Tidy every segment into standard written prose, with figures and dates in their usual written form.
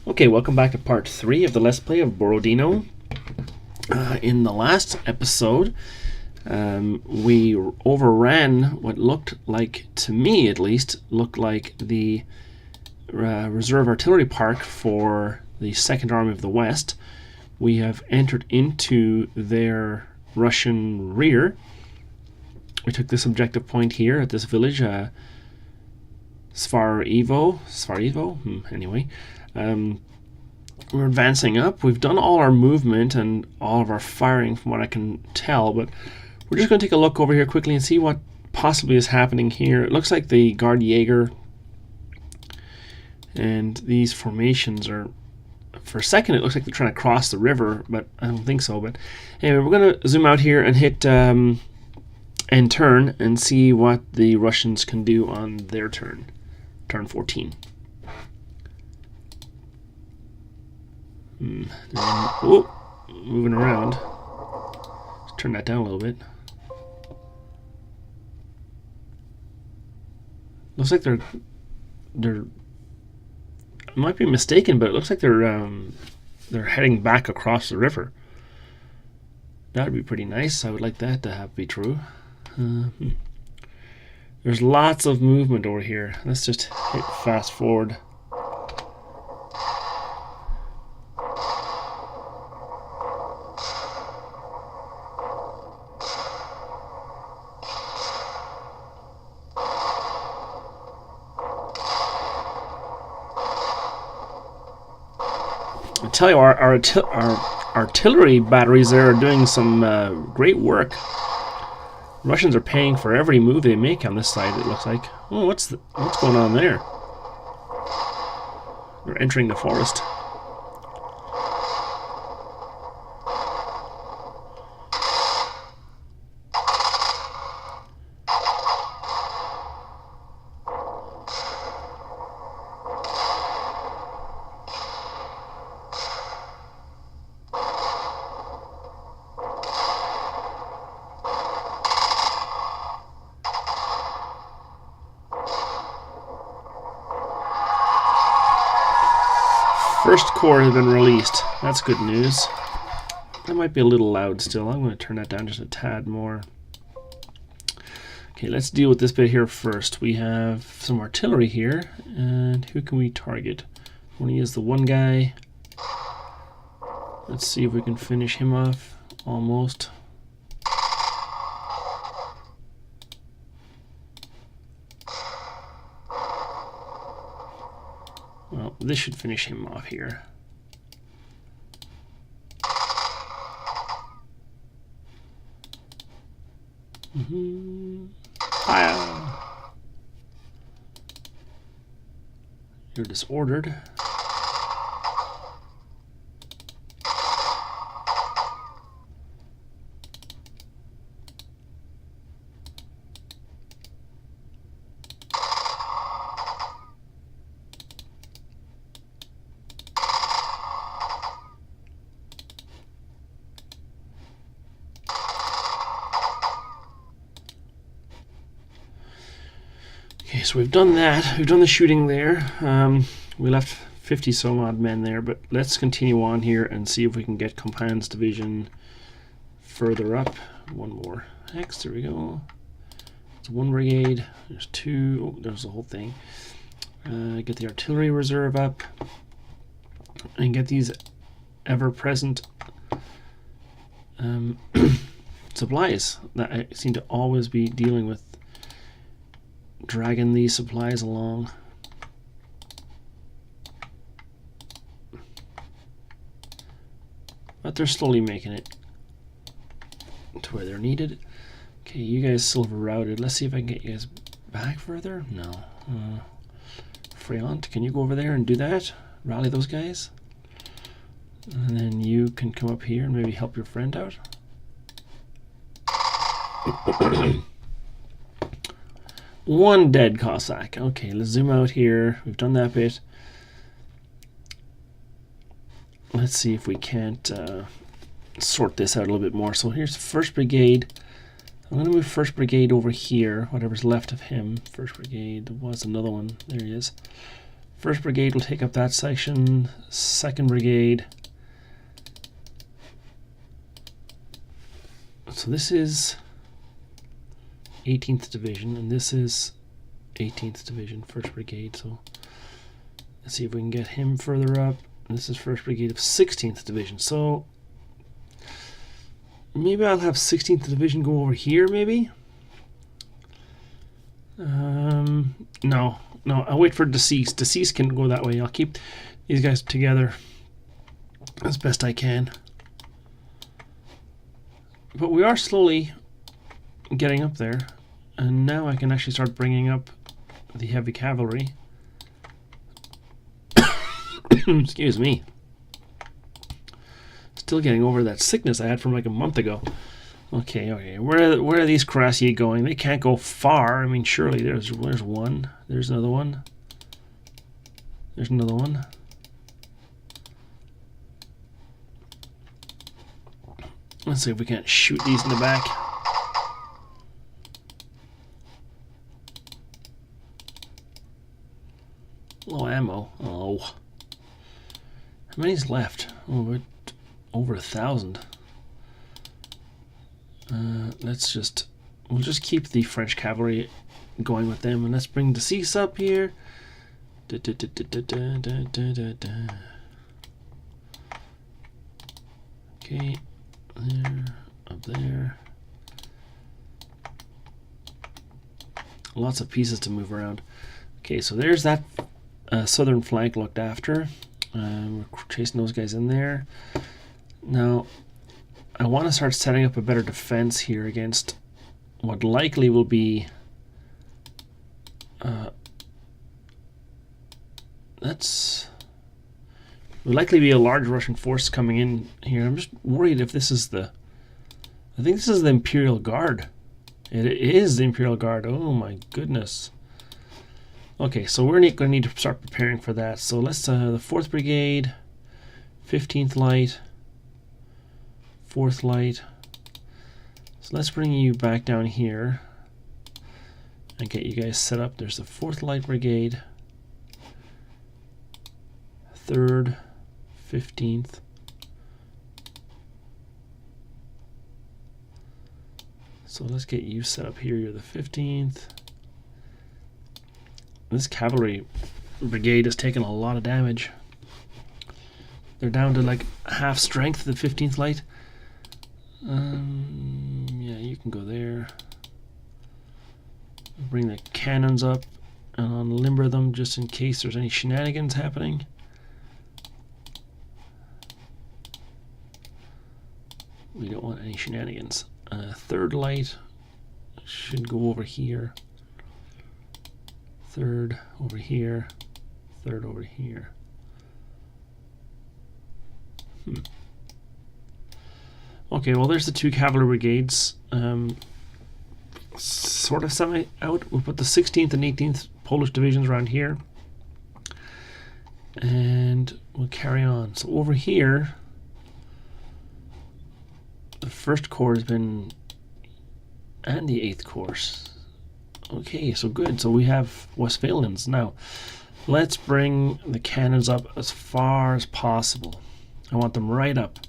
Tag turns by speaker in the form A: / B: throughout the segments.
A: Okay, welcome back to part 3 of the Let's Play of Borodino. In the last episode, we overran what looked like, to me at least, looked like the reserve artillery park for the Second Army of the West. We have entered into their Russian rear. We took this objective point here at this village, Svarivo. Anyway. We're advancing up. We've done all our movement and all of our firing from what I can tell, but we're just going to take a look over here quickly and see what possibly is happening here. It looks like the Gardjäger and these formations are, for a second it looks like they're trying to cross the river, but I don't think so. But anyway, we're going to zoom out here and hit and turn and see what the Russians can do on their turn 14. Whoa, moving around. Let's turn that down a little bit. Looks like they're I might be mistaken, but it looks like they're heading back across the river. That would be pretty nice. I would like that to be true. There's lots of movement over here. Let's just hit fast forward. I tell you, our artillery batteries there are doing some great work. Russians are paying for every move they make on this side, it looks like. Oh, what's going on there? They're entering the forest. First core has been released. That's good news. That might be a little loud still. I'm going to turn that down just a tad more. Okay, let's deal with this bit here first. We have some artillery here, and who can we target? Only is the one guy. Let's see if we can finish him off. Almost. Well, this should finish him off here. Fire! You're disordered. Okay, so we've done that. We've done the shooting there. We left 50 some odd men there, but let's continue on here and see if we can get Compan's division further up. One more X, there we go. It's one brigade, there's two, oh, there's the whole thing. Get the artillery reserve up and get these ever-present supplies that I seem to always be dealing with, dragging these supplies along. But they're slowly making it to where they're needed. Okay, you guys silver routed. Let's see if I can get you guys back further. No. Freyant, can you go over there and do that? Rally those guys? And then you can come up here and maybe help your friend out. One dead Cossack. Okay, let's zoom out here. We've done that bit. Let's see if we can't sort this out a little bit more. So here's 1st Brigade. I'm going to move 1st Brigade over here, whatever's left of him. 1st Brigade, there was another one. There he is. 1st Brigade will take up that section. 2nd Brigade. So this is 18th Division, and this is 18th Division, 1st Brigade. So let's see if we can get him further up. And this is 1st Brigade of 16th Division. So maybe I'll have 16th Division go over here, maybe? No, I'll wait for Deceased. Deceased can go that way. I'll keep these guys together as best I can. But we are slowly getting up there. And now I can actually start bringing up the heavy cavalry. Excuse me. Still getting over that sickness I had from like a month ago. Okay. Where are these cuirassiers going? They can't go far. I mean, surely there's one. There's another one. There's another one. Let's see if we can't shoot these in the back. Low ammo. Oh. How many's left? Oh, we're over 1,000. We'll just keep the French cavalry going with them, and let's bring Deceased up here. Okay, there, up there. Lots of pieces to move around. Okay, so there's that southern flank looked after. We're chasing those guys in there. Now, I want to start setting up a better defense here against what likely will be will likely be a large Russian force coming in here. I'm just worried if this is I think this is the Imperial Guard. It is the Imperial Guard. Oh my goodness. Okay, so we're going to need to start preparing for that. So let's the 4th Brigade, 15th Light, 4th Light. So let's bring you back down here and get you guys set up. There's the 4th Light Brigade, 3rd, 15th. So let's get you set up here. You're the 15th. This cavalry brigade has taken a lot of damage. They're down to like half strength, the 15th Light. Yeah, you can go there. Bring the cannons up and unlimber them just in case there's any shenanigans happening. We don't want any shenanigans. 3rd Light should go over here. 3rd over here. 3rd over here. Okay, well there's the 2 cavalry brigades. Sort of semi out. We'll put the 16th and 18th Polish divisions around here. And we'll carry on. So over here, the 1st Corps has been, and the 8th Corps. Okay, so good. So we have Westphalians. Now, let's bring the cannons up as far as possible. I want them right up,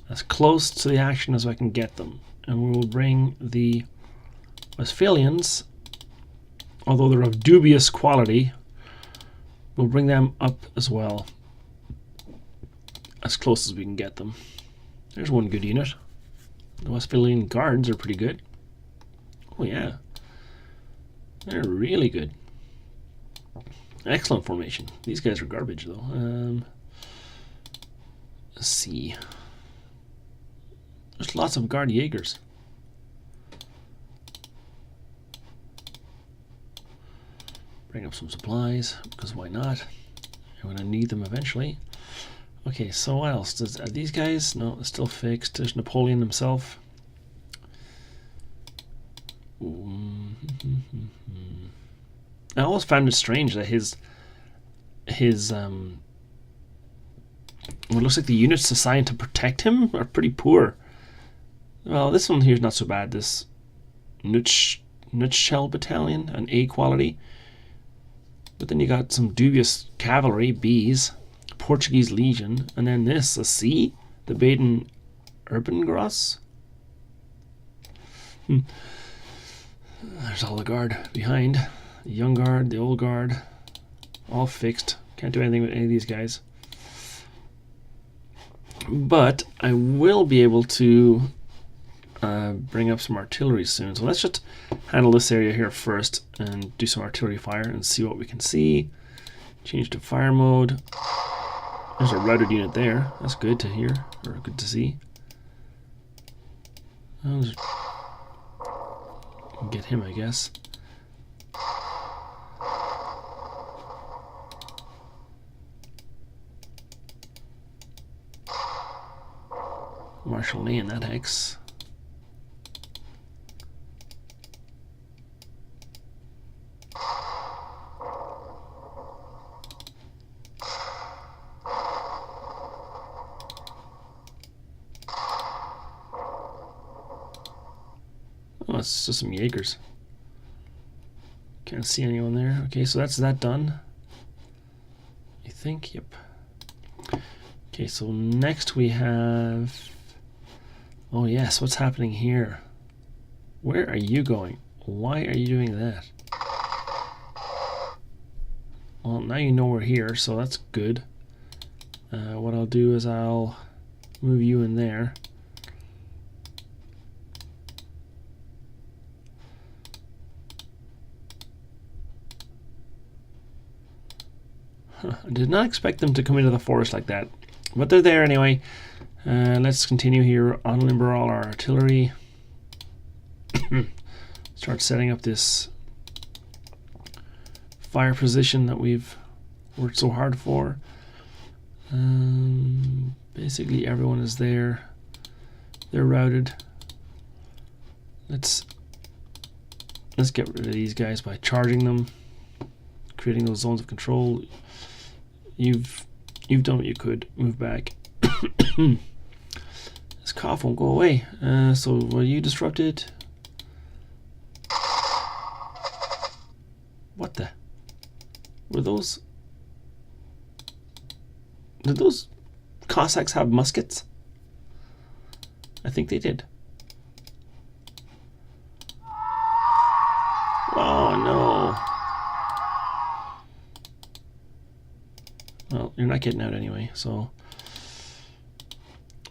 A: as close to the action as I can get them. And we will bring the Westphalians, although they're of dubious quality, we'll bring them up as well, as close as we can get them. There's one good unit. The Westphalian Guards are pretty good. Oh yeah. They're really good. Excellent formation. These guys are garbage though. Let's see. There's lots of Guard Jaegers. Bring up some supplies, because why not? I'm gonna need them eventually. Okay, so what else? Are these guys? No, they're still fixed. There's Napoleon himself. I always found it strange that his what looks like the units assigned to protect him are pretty poor. Well, this one here's not so bad. This Nutshell Battalion, an A quality. But then you got some dubious cavalry, B's, Portuguese Legion, and then this, a C, the Baden Urbangross. There's all the guard behind. The young guard, the old guard, all fixed. Can't do anything with any of these guys. But I will be able to bring up some artillery soon. So let's just handle this area here first and do some artillery fire and see what we can see. Change to fire mode. There's a routed unit there. That's good to hear, or good to see. Get him, I guess. Marshal Ney in that hex. Oh, it's just some Jaegers. Can't see anyone there. Okay, so that's that done. I think, yep. Okay, so next we have... Oh yes, what's happening here? Where are you going? Why are you doing that? Well, now you know we're here, so that's good. What I'll do is I'll move you in there. I did not expect them to come into the forest like that, but they're there anyway. Let's continue here. Unlimber all our artillery. Start setting up this fire position that we've worked so hard for. Basically everyone is there. They're routed. Let's get rid of these guys by charging them, creating those zones of control. You've done what you could. Move back. This cough won't go away. So were you disrupted? What the? Were those? Did those Cossacks have muskets? I think they did. Oh no. Well, you're not getting out anyway, so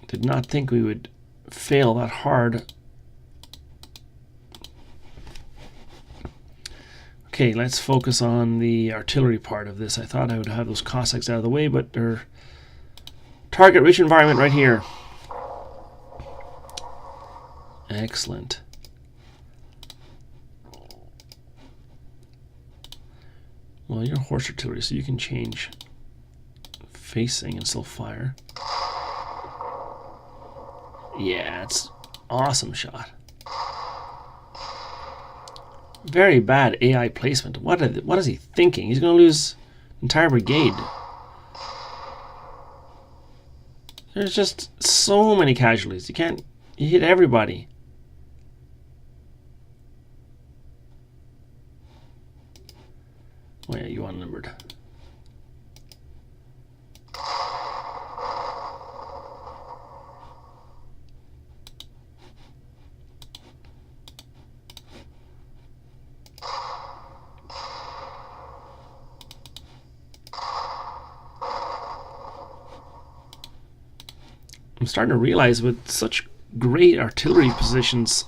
A: did not think we would fail that hard. Okay, let's focus on the artillery part of this. I thought I would have those Cossacks out of the way, but they're target rich environment right here. Excellent. Well, you're horse artillery, so you can change facing and still fire. Yeah, it's awesome shot. Very bad AI placement. What is he thinking? He's going to lose entire brigade. There's just so many casualties. You hit everybody. Oh yeah, you unlimbered. I'm starting to realize with such great artillery positions,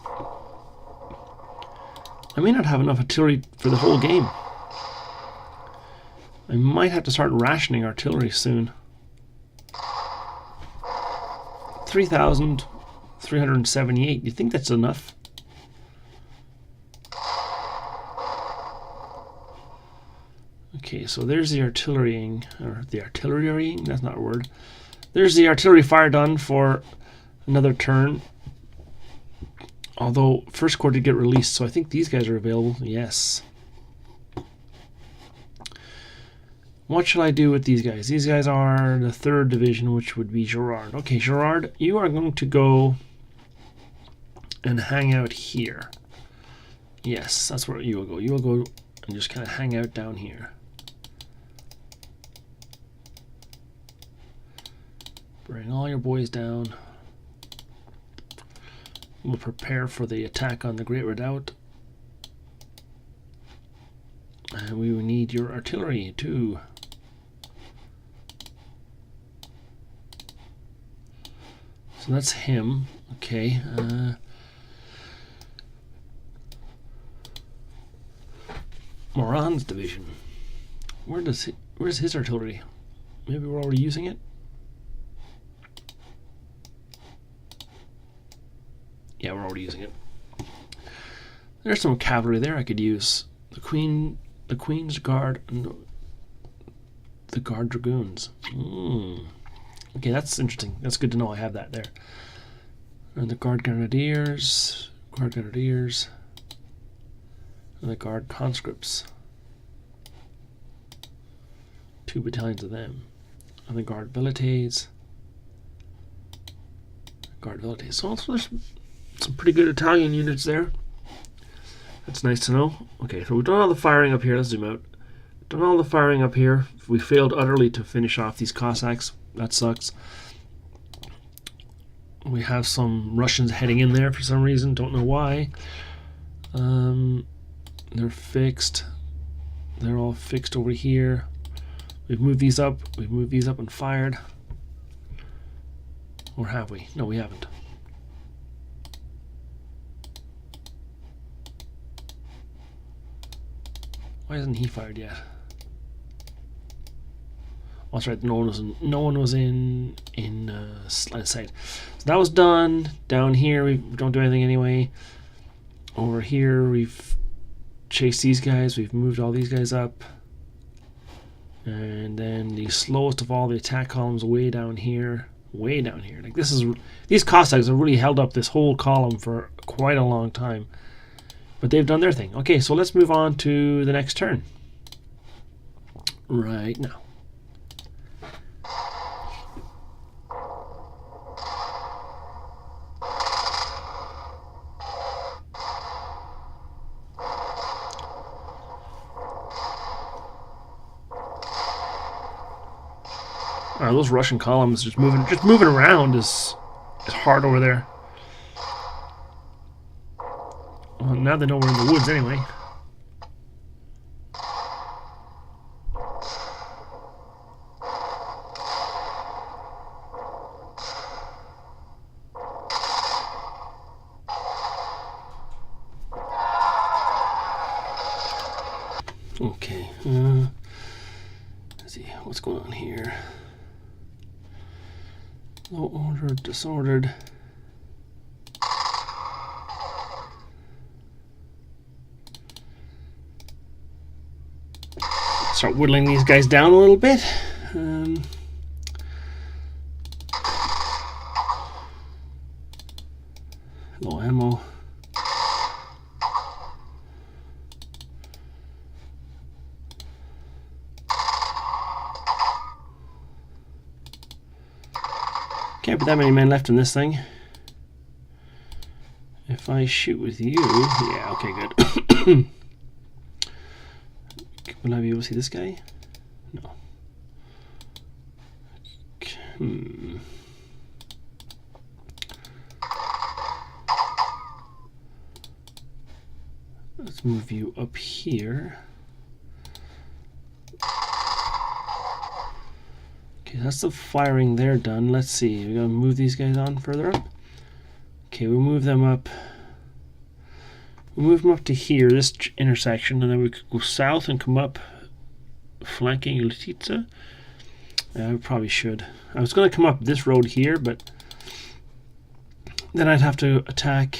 A: I may not have enough artillery for the whole game. I might have to start rationing artillery soon. 3,378. Do you think that's enough? Okay, so there's the artillerying, or the artillerying, that's not a word. There's the artillery fire done for another turn. Although first corps did get released, so I think these guys are available. Yes. What should I do with these guys? These guys are the 3rd Division, which would be Girard. Okay, Girard, you are going to go and hang out here. Yes, that's where you will go. You will go and just kind of hang out down here. Bring all your boys down. We'll prepare for the attack on the Great Redoubt. And we will need your artillery too. So that's him. Okay. Moran's division. Where's his artillery? Maybe we're already using it? Yeah, we're already using it. There's some cavalry there I could use. The Queen's Guard, and the Guard Dragoons. Okay, that's interesting. That's good to know I have that there. And the Guard Grenadiers, and the Guard Conscripts. 2 battalions of them. And the Guard Velites. So there's some pretty good Italian units there. That's nice to know. Okay, so we've done all the firing up here. Let's zoom out. Done all the firing up here. We failed utterly to finish off these Cossacks. That sucks. We have some Russians heading in there for some reason. Don't know why. They're fixed. They're all fixed over here. We've moved these up. We've moved these up and fired. Or have we? No, we haven't. Why hasn't he fired yet? Oh, that's right. No one was in line of sight. So that was done. Down here, we don't do anything anyway. Over here, we've chased these guys. We've moved all these guys up. And then the slowest of all the attack columns way down here. Like these Cossacks have really held up this whole column for quite a long time. But they've done their thing. Okay, so let's move on to the next turn. Right now. Those Russian columns just moving around is hard over there. Well, now they know we're in the woods anyway. Okay. Let's see what's going on here. Low order, disordered. Start whittling these guys down a little bit. Low ammo. Can't put that many men left in this thing. If I shoot with you, yeah, okay, good. Will I be able to see this guy? No. Let's move you up here. Okay, that's the firing there done. Let's see, we're gonna move these guys on further up. Okay, we'll move them up. We'll move them up to here, this intersection, and then we could go south and come up, flanking Lutitsa. We probably should. I was going to come up this road here, but then I'd have to attack.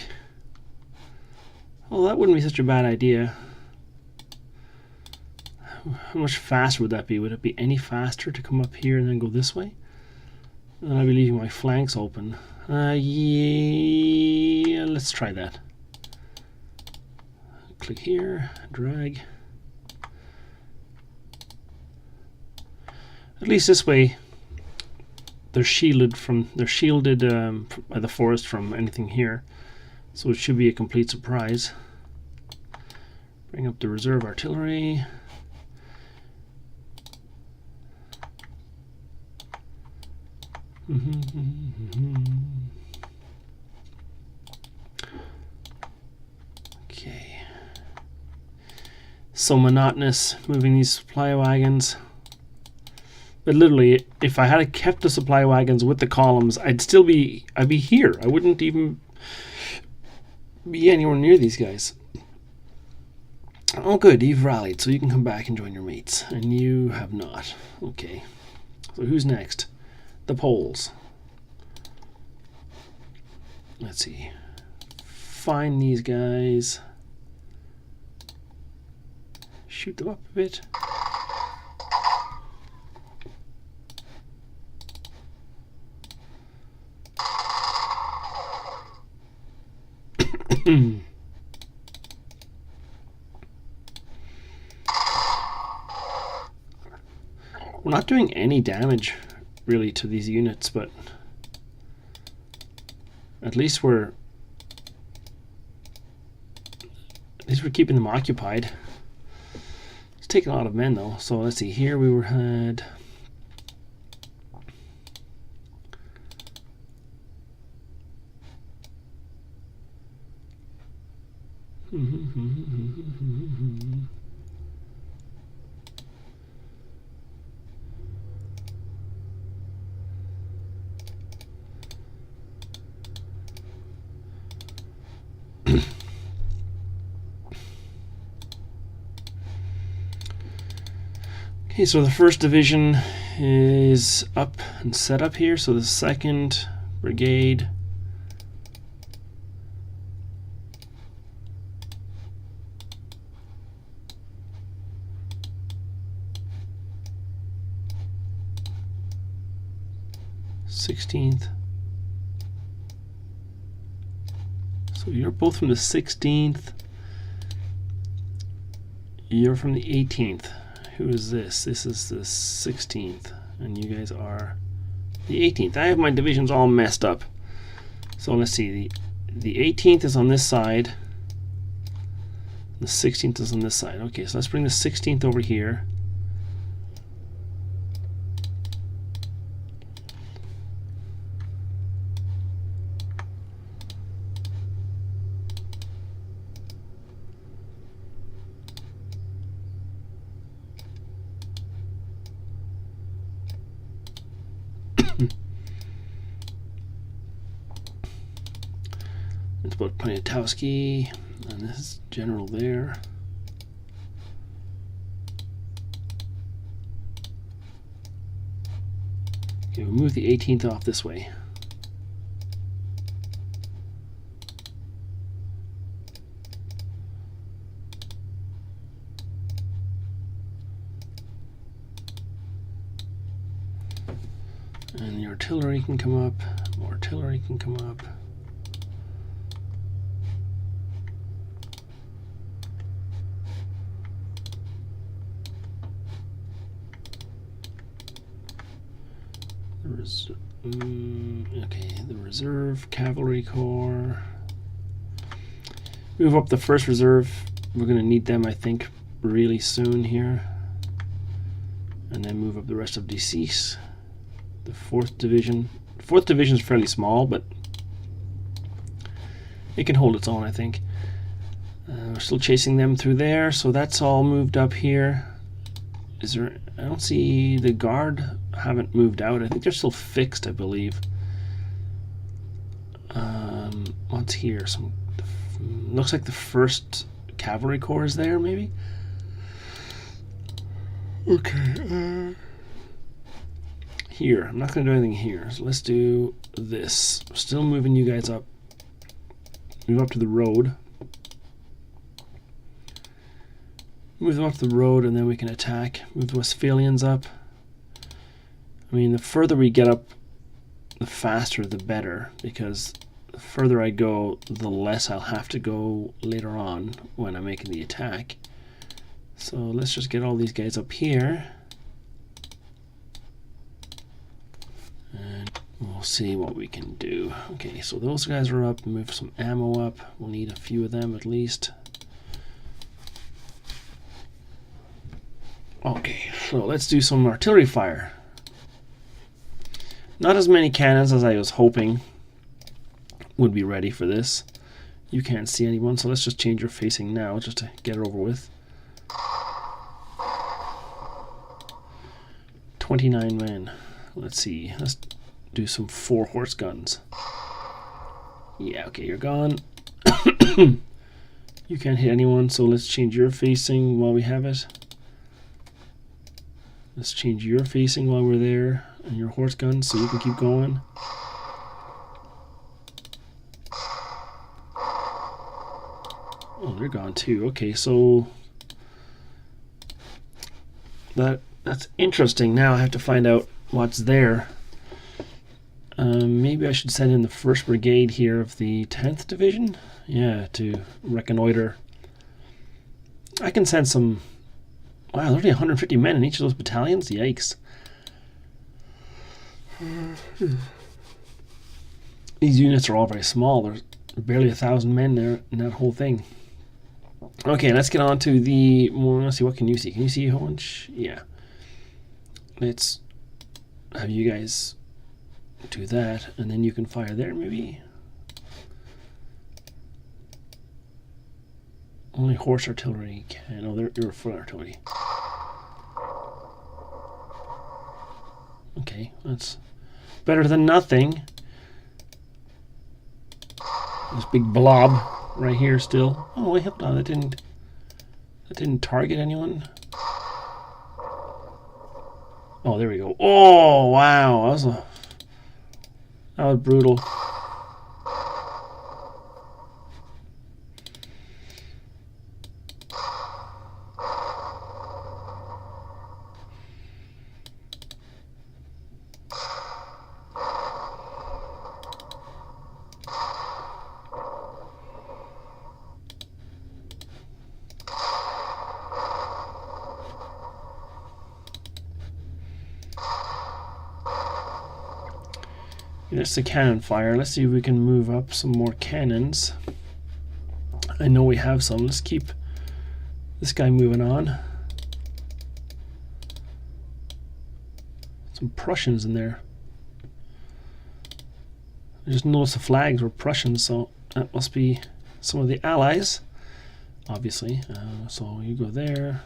A: Oh, that wouldn't be such a bad idea. How much faster would that be? Would it be any faster to come up here and then go this way? Then I'd be leaving my flanks open. Yeah, let's try that. Click here, drag. At least this way, they're shielded by the forest from anything here, so it should be a complete surprise. Bring up the reserve artillery. Okay. So monotonous moving these supply wagons. But literally, if I had kept the supply wagons with the columns, I'd be here. I wouldn't even be anywhere near these guys. Oh good, you've rallied, so you can come back and join your mates. And you have not. Okay. So who's next? The Poles. Let's see. Find these guys. Shoot them up a bit. We're not doing any damage really to these units, but at least we're keeping them occupied. It's taking a lot of men though. So let's see, here we had okay, so the 1st Division is up and set up here. So the 2nd Brigade (16th). So you're both from the 16th. You're from the 18th. Who is this? This is the 16th. And you guys are the 18th. I have my divisions all messed up. So let's see. The 18th is on this side. The 16th is on this side. Okay, so let's bring the 16th over here. Let's put Poniatowski, and this is general there. Okay, we'll move the 18th off this way. And the artillery can come up, more artillery can come up. Okay, the reserve cavalry corps. Move up the 1st Reserve. We're going to need them, I think, really soon here. And then move up the rest of DCs. The 4th Division. 4th Division is fairly small, but it can hold its own, I think. We're still chasing them through there, so that's all moved up here. Is there? I don't see the Guard haven't moved out. I think they're still fixed, I believe. What's here? Looks like the 1st Cavalry Corps is there, maybe. Okay. Here, I'm not going to do anything here. So let's do this. Still moving you guys up. Move up to the road. Move them up the road, and then we can attack. Move the Westphalians up. I mean, the further we get up, the faster the better, because the further I go, the less I'll have to go later on when I'm making the attack. So let's just get all these guys up here. And we'll see what we can do. Okay, so those guys are up. Move some ammo up. We'll need a few of them at least. Okay, so let's do some artillery fire. Not as many cannons as I was hoping would be ready for this. You can't see anyone, so let's just change your facing now just to get it over with. 29 men. Let's see. Let's do some 4-horse guns. Yeah, okay, you're gone. You can't hit anyone, so let's change your facing while we have it. Let's change your facing while we're there, and your horse guns, so you can keep going. Oh, they're gone too. Okay, so that's interesting. Now I have to find out what's there. Maybe I should send in the 1st Brigade here of the 10th Division. Yeah, to reconnoiter. I can send some... Wow, there's only 150 men in each of those battalions? Yikes. These units are all very small. There's barely 1,000 men there in that whole thing. Okay, let's get on to the... Well, let's see, what can you see? Can you see a whole bunch? Yeah. Let's have you guys do that, and then you can fire there, maybe? Only horse artillery can... Oh, they're foot artillery. Okay, that's better than nothing. This big blob right here still. Oh wait, hold on, that didn't target anyone. Oh, there we go. Oh wow, that was brutal. There's the cannon fire. Let's see if we can move up some more cannons. I know we have some. Let's keep this guy moving on. Some Prussians in there. I just noticed the flags were Prussian, so that must be some of the Allies, obviously. So you go there.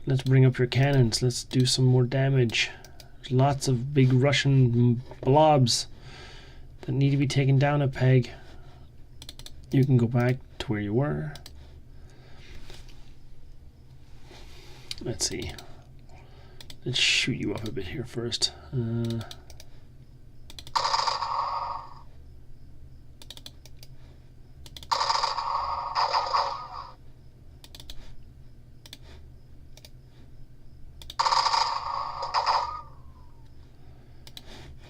A: Let's bring up your cannons. Let's do some more damage. There's lots of big Russian blobs that need to be taken down a peg. You can go back to where you were. Let's see. Let's shoot you up a bit here first.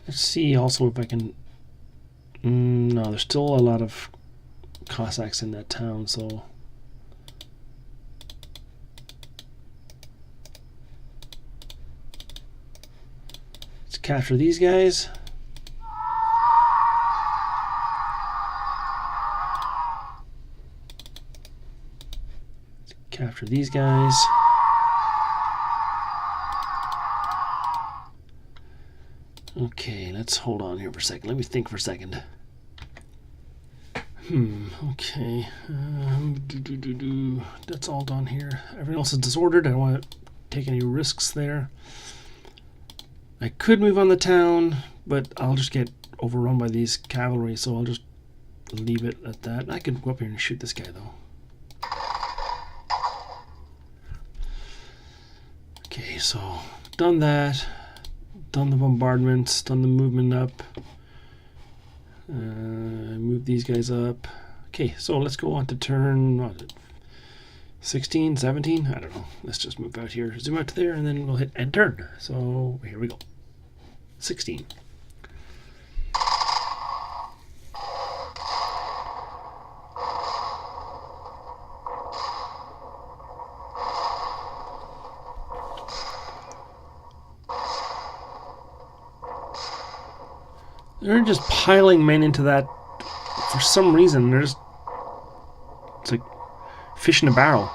A: Let's see also if I can... no, there's still a lot of Cossacks in that town, so... Let's capture these guys. Let's capture these guys. Okay, let's hold on here for a second. Let me think for a second. Okay. That's all done here. Everything else is disordered. I don't want to take any risks there. I could move on the town, but I'll just get overrun by these cavalry, so I'll just leave it at that. I could go up here and shoot this guy, though. Okay, so done that. Done the bombardments, done the movement up. Move these guys up. Okay, so let's go on to turn, what is it, 16, 17? I don't know. Let's just move out here, zoom out to there, and then we'll hit end turn. So here we go. 16. They're just piling men into that for some reason. They're just... It's like fish in a barrel.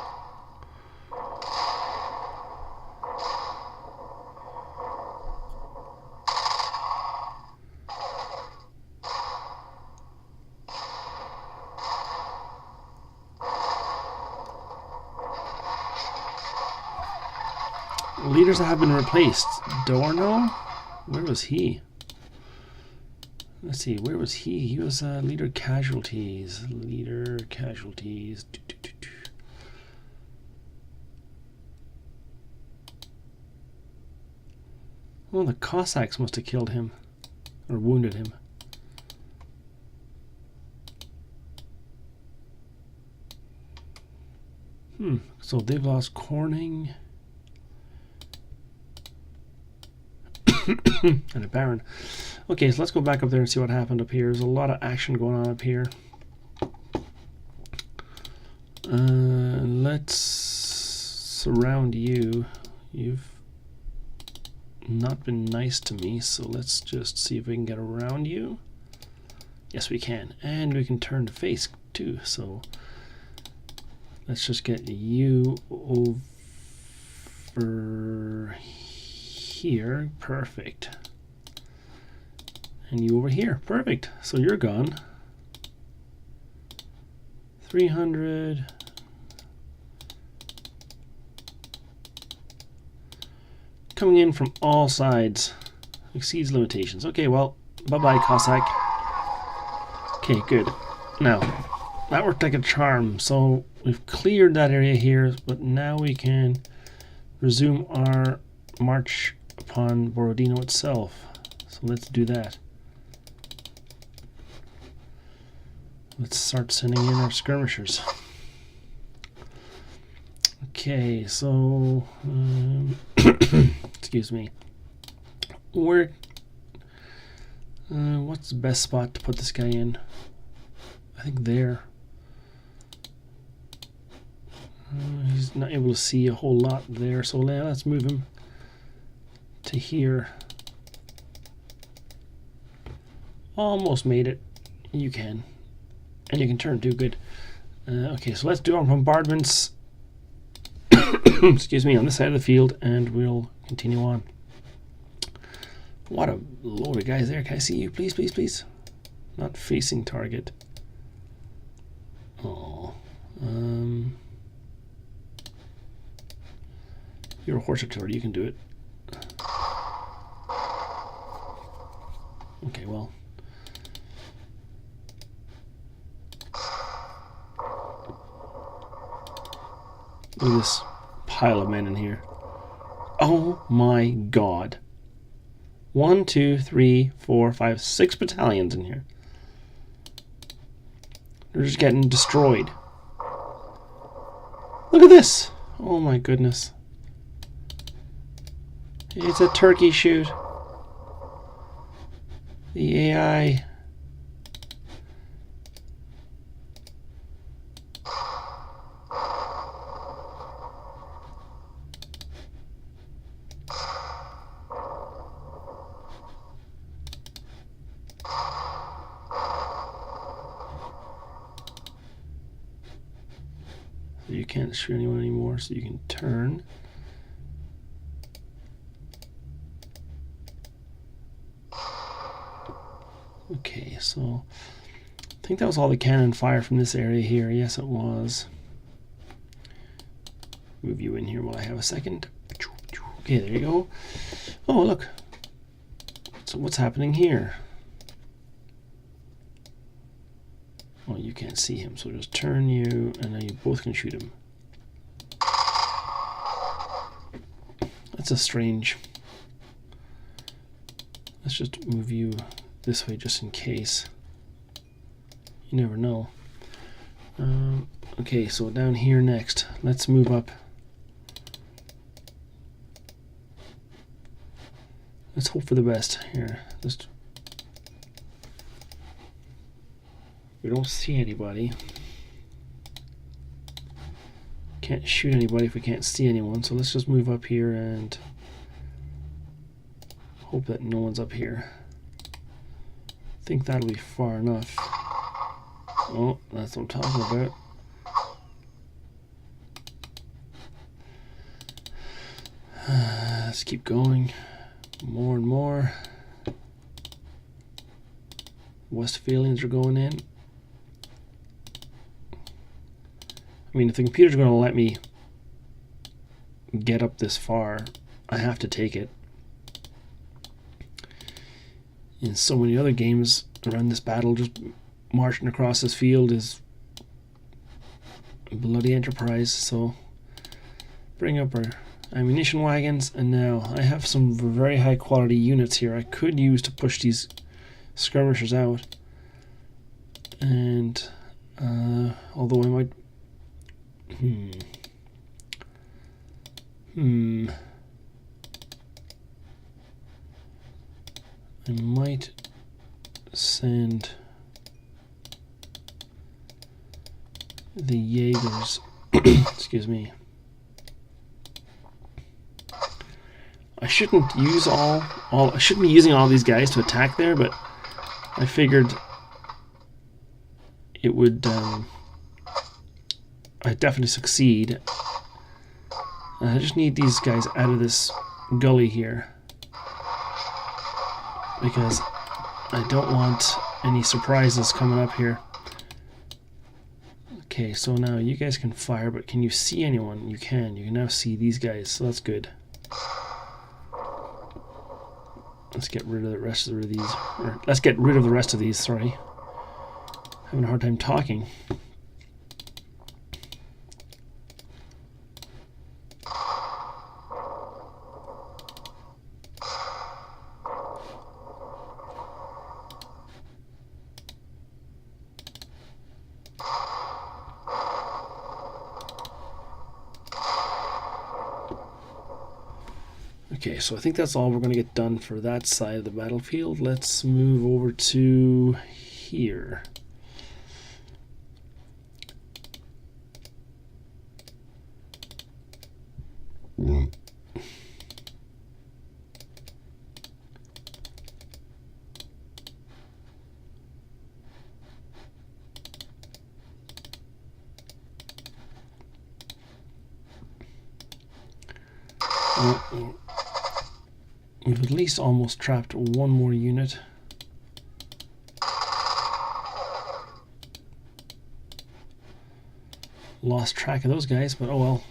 A: Leaders that have been replaced. Dorno? Where was he? Let's see, where was he? He was leader casualties. Leader casualties. Well, the Cossacks must have killed him. Or wounded him. So they've lost Corning. And a Baron. Okay, so let's go back up there and see what happened up here. There's a lot of action going on up here. Let's surround you. You've not been nice to me, so let's just see if we can get around you. Yes, we can. And we can turn to face too, so let's just get you over here. Perfect. And you over here. Perfect. So you're gone. 300. Coming in from all sides. Exceeds limitations. Okay, well, bye-bye, Cossack. Okay, good. Now, that worked like a charm. So we've cleared that area here, but now we can resume our march upon Borodino itself. So let's do that. Let's start sending in our skirmishers. Okay, so excuse me. Where? What's the best spot to put this guy in? I think there. He's not able to see a whole lot there, so let's move him to here. Almost made it. You can. And you can turn too, good. Okay, so let's do our bombardments excuse me, on this side of the field, and we'll continue on. What a load of guys there. Can I see you? Please, please, please. Not facing target. Oh. You're a horse artillery, you can do it. Okay, well. Look at this pile of men in here. Oh my god. 1, 2, 3, 4, 5, 6 battalions in here. They're just getting destroyed. Look at this. Oh my goodness. It's a turkey shoot. The AI. So you can't shoot anyone anymore, so you can turn. Okay, so I think that was all the cannon fire from this area here. Yes, it was. Move you in here while I have a second. Okay, there you go. Oh, look. So what's happening here? Oh, you can't see him, so just turn you, and then you both can shoot him. That's a strange. Let's just move you this way just in case. You never know. Okay, so down here next. Let's move up. Let's hope for the best here. We don't see anybody. Can't shoot anybody if we can't see anyone, so let's just move up here and hope that no one's up here. I think that'll be far enough. Oh, that's what I'm talking about. Let's keep going. More and more. Westphalians are going in. I mean, if the computer's going to let me get up this far, I have to take it. In so many other games around this battle, just marching across this field is a bloody enterprise. So bring up our ammunition wagons, and now I have some very high quality units here I could use to push these skirmishers out. And although I might I might send the Jaegers excuse me. I shouldn't use I shouldn't be using all these guys to attack there, but I figured it would I'd definitely succeed. I just need these guys out of this gully here, because I don't want any surprises coming up here. Okay, so now you guys can fire, but can you see anyone? You can. You can now see these guys, so that's good. Let's get rid of the rest of these. Or let's get rid of the rest of these, sorry. Having a hard time talking. Okay, so I think that's all we're going to get done for that side of the battlefield. Let's move over to here. We've at least almost trapped one more unit. Lost track of those guys, but oh well,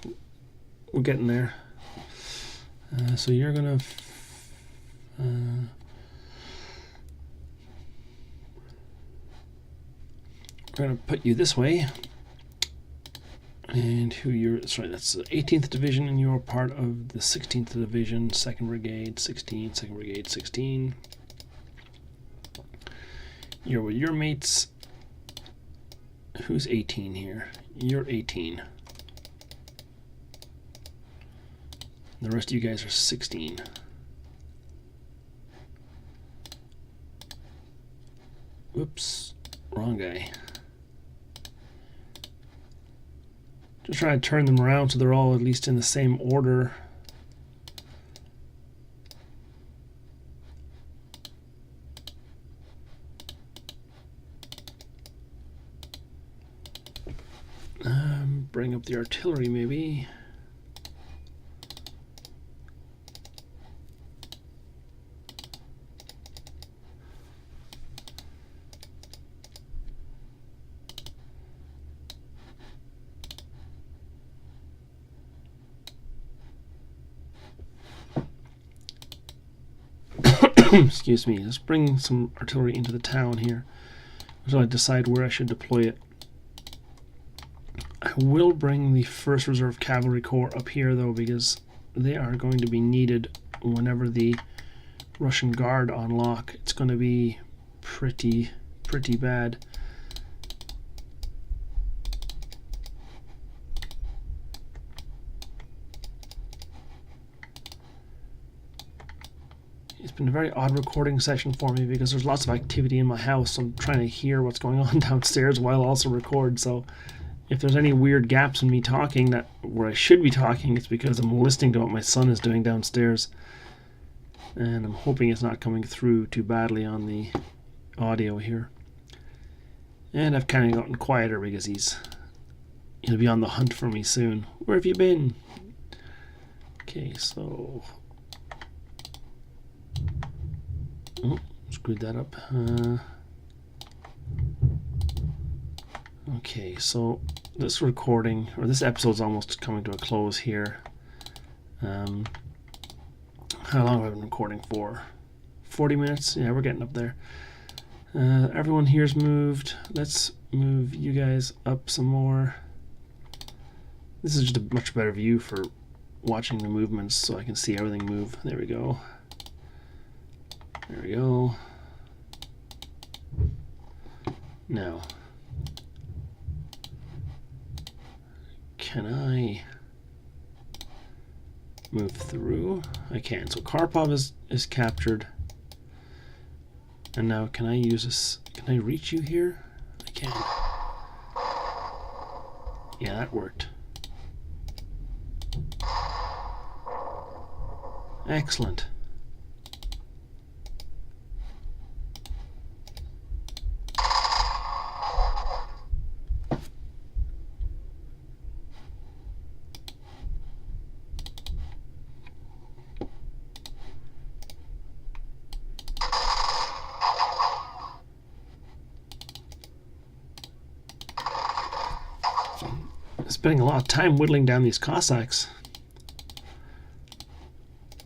A: we're getting there. So you're gonna we're gonna put you this way. And who you're, sorry, that's the 18th Division, and you're part of the 16th Division, 2nd Brigade, 16, 2nd Brigade, 16. You're with your mates. Who's 18 here? You're 18. The rest of you guys are 16. Whoops, wrong guy. Just trying to turn them around so they're all at least in the same order. Bring up the artillery maybe. Excuse me, let's bring some artillery into the town here until I decide where I should deploy it. I will bring the 1st Reserve Cavalry Corps up here though, because they are going to be needed whenever the Russian Guard unlock. It's going to be pretty bad. It's been a very odd recording session for me because there's lots of activity in my house. So I'm trying to hear what's going on downstairs while also record. So if there's any weird gaps in me talking that where I should be talking, it's because I'm listening to what my son is doing downstairs. And I'm hoping it's not coming through too badly on the audio here. And I've kind of gotten quieter because he'll be on the hunt for me soon. Where have you been? Okay, so... Oh, screwed that up. Okay, so this recording, or this episode's almost coming to a close here. How long have I been recording for? 40 minutes? Yeah, we're getting up there. Everyone here's moved. Let's move you guys up some more. This is just a much better view for watching the movements, so I can see everything move. There we go. There we go. Now, can I move through? I can. So Karpov is captured. And now can I use this? Can I reach you here? I can. Yeah, that worked. Excellent. Spending a lot of time whittling down these Cossacks,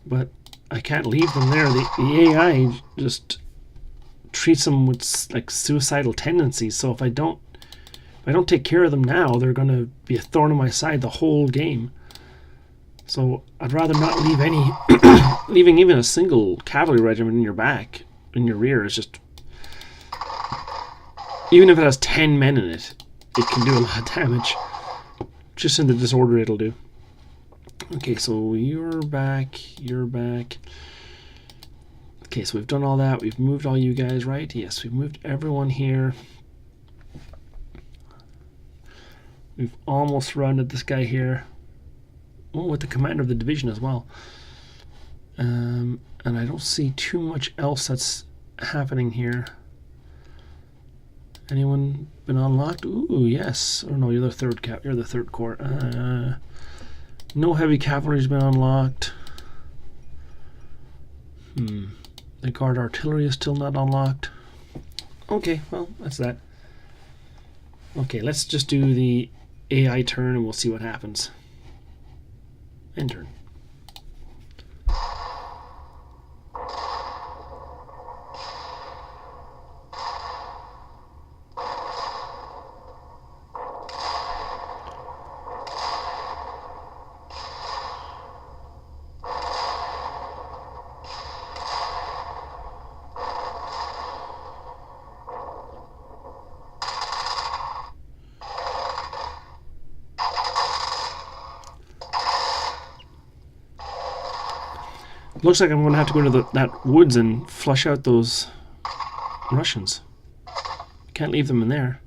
A: but I can't leave them there. The AI just treats them with like suicidal tendencies. So if I don't take care of them now, they're going to be a thorn in my side the whole game. So I'd rather not leave any. Leaving even a single cavalry regiment in your back, in your rear, is just, even if it has 10 men in it, it can do a lot of damage. Just in the disorder it'll do. Okay, so you're back, you're back. Okay, so we've done all that. We've moved all you guys, right? Yes, we've moved everyone here. We've almost rounded this guy here. Oh, with the commander of the division as well. And I don't see too much else that's happening here. Anyone been unlocked? Ooh, yes. Oh no, you're the third You're the third corps. No heavy cavalry's been unlocked. The guard artillery is still not unlocked. Okay, well, that's that. Okay, let's just do the AI turn and we'll see what happens. End turn. Looks like I'm going to have to go to that woods and flush out those Russians. Can't leave them in there.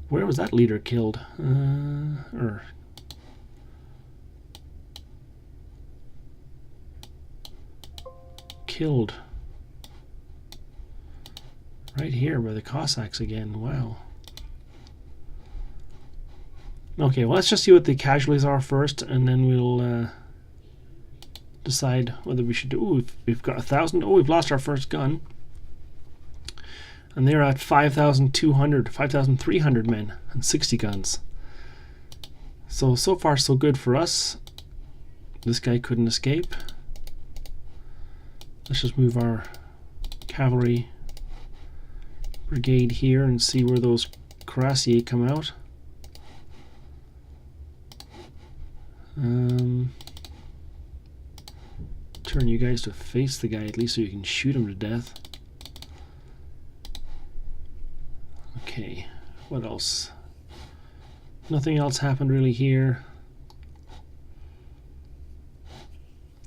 A: Where was that leader killed? Or killed right here by the Cossacks again. Wow. Okay, well, let's just see what the casualties are first, and then we'll decide whether we should do. Ooh, we've got 1,000. Oh, we've lost our first gun. And they're at 5,200, 5,300 men and 60 guns. So far, so good for us. This guy couldn't escape. Let's just move our cavalry brigade here and see where those cuirassiers come out. Turn you guys to face the guy at least so you can shoot him to death. Okay, what else? Nothing else happened really here.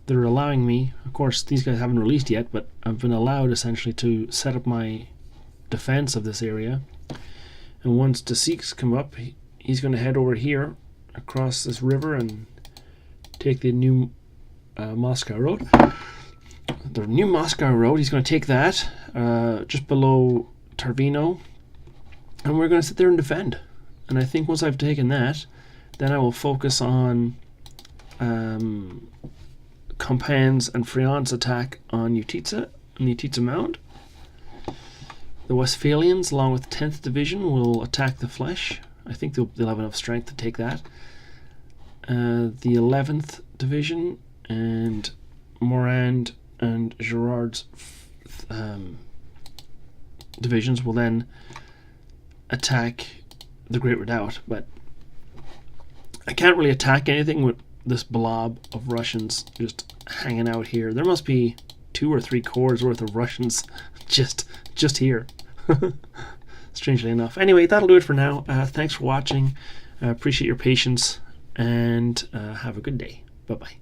A: They're allowing me, of course these guys haven't released yet, but I've been allowed essentially to set up my defense of this area. And once the Sikhs come up, he's going to head over here across this river and take the new Moscow Road. The new Moscow Road, he's going to take that just below Tarvino, and we're going to sit there and defend. And I think once I've taken that, then I will focus on Compan's and Friant's attack on Utitsa and the Utitsa Mound. The Westphalians, along with the 10th Division, will attack the Flesh I think they'll have enough strength to take that. The 11th Division and Morand and Girard's divisions will then attack the Great Redoubt, but I can't really attack anything with this blob of Russians just hanging out here. There must be 2 or 3 corps worth of Russians just here. Strangely enough. Anyway, that'll do it for now. Thanks for watching. Appreciate your patience, and have a good day. Bye-bye.